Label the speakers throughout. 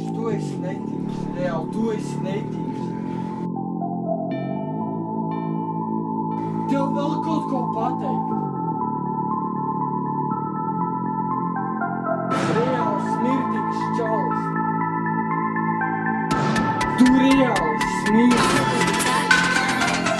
Speaker 1: Tu esi netīvs, reāli, tu esi netīvs. Tev vēl kaut ko pateikt. Reāli smirdīgs čalis. Tu reāli smirdīgs.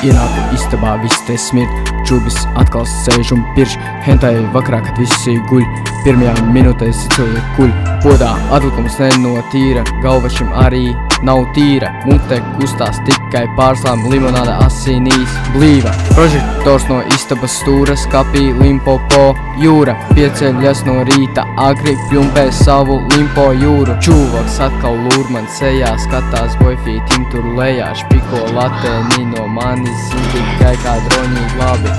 Speaker 2: Ienāku istabā, viss te smirt, čubis atkal sēž un pirš. Hentai vakarā, kad visi guļ, pirmajā minūtē sicoja kuļ. Podā atlikums nenotīra, galva šim arī nav tīra. Mute kustās tikai pārslām, limonāda asinīs blīva. Prožektors no istabas stūra, skapī Limpopo jūra. Pieceļas no rīta, agri pļumpē savu Limpo jūru. Čūvaks atkal lūr man sejā, skatās boifītim tur lejā. Špiko latēni no manis, zin tikai kā droņi labi.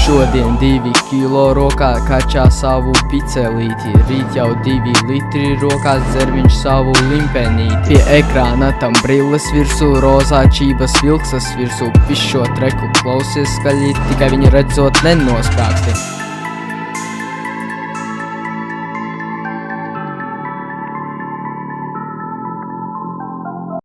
Speaker 2: Šodien 2 kilo rokā kačā savu picelīti. Rīt jau 2 litri rokās dzer viņš savu limpenīti. Pie ekrāna tam brilles virsū, rozā čības vilksas virsū. Visu šo treku klausies skaļi, tikai viņi redzot nenosprāksti.